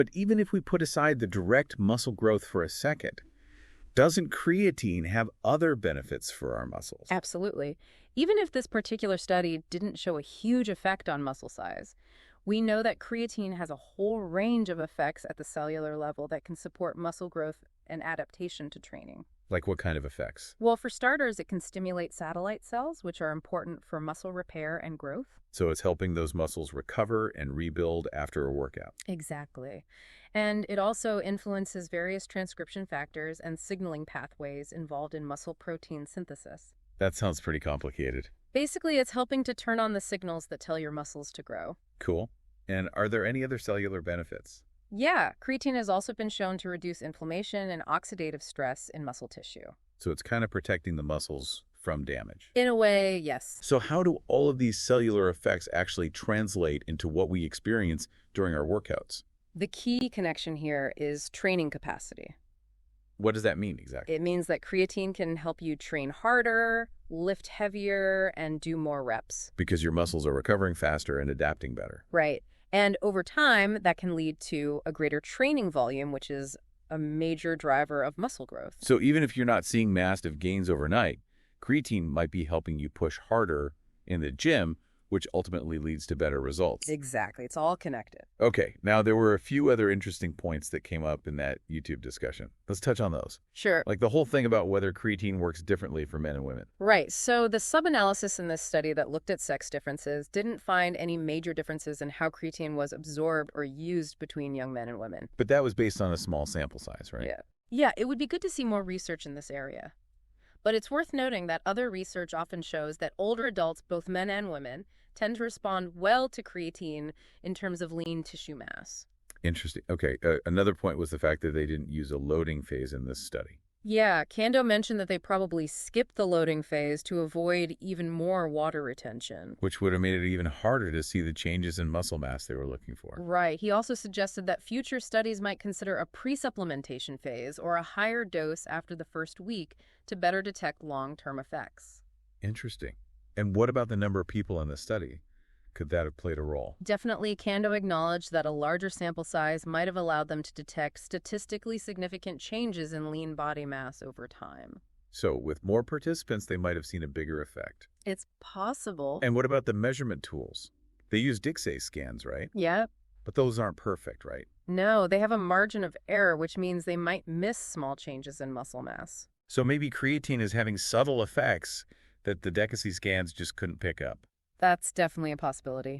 But even if we put aside the direct muscle growth for a second, doesn't creatine have other benefits for our muscles? Absolutely. Even if this particular study didn't show a huge effect on muscle size, we know that creatine has a whole range of effects at the cellular level that can support muscle growth and adaptation to training. Like what kind of effects? Well, for starters, it can stimulate satellite cells, which are important for muscle repair and growth. So it's helping those muscles recover and rebuild after a workout. Exactly. And it also influences various transcription factors and signaling pathways involved in muscle protein synthesis. That sounds pretty complicated. Basically, it's helping to turn on the signals that tell your muscles to grow. Cool. And are there any other cellular benefits? Yeah, creatine has also been shown to reduce inflammation and oxidative stress in muscle tissue. So it's kind of protecting the muscles from damage. In a way, yes. So how do all of these cellular effects actually translate into what we experience during our workouts? The key connection here is training capacity. What does that mean exactly? It means that creatine can help you train harder, lift heavier, and do more reps. Because your muscles are recovering faster and adapting better. Right. And over time, that can lead to a greater training volume, which is a major driver of muscle growth. So even if you're not seeing massive gains overnight, creatine might be helping you push harder in the gym, which ultimately leads to better results. Exactly. It's all connected. Okay, now there were a few other interesting points that came up in that YouTube discussion. Let's touch on those. Sure. Like the whole thing about whether creatine works differently for men and women. Right. So the sub-analysis in this study that looked at sex differences didn't find any major differences in how creatine was absorbed or used between young men and women. But that was based on a small sample size, right? Yeah. Yeah, it would be good to see more research in this area. But it's worth noting that other research often shows that older adults, both men and women, tend to respond well to creatine in terms of lean tissue mass. Interesting. Okay, another point was the fact that they didn't use a loading phase in this study. Yeah, Candow mentioned that they probably skipped the loading phase to avoid even more water retention. Which would have made it even harder to see the changes in muscle mass they were looking for. Right. He also suggested that future studies might consider a pre-supplementation phase or a higher dose after the first week to better detect long-term effects. Interesting. And what about the number of people in the study? Could that have played a role? Definitely, Candow acknowledged that a larger sample size might have allowed them to detect statistically significant changes in lean body mass over time. So with more participants, they might have seen a bigger effect. It's possible. And what about the measurement tools? They use DIXA scans, right? Yep. But those aren't perfect, right? No, they have a margin of error, which means they might miss small changes in muscle mass. So maybe creatine is having subtle effects that the DIXA scans just couldn't pick up. That's definitely a possibility.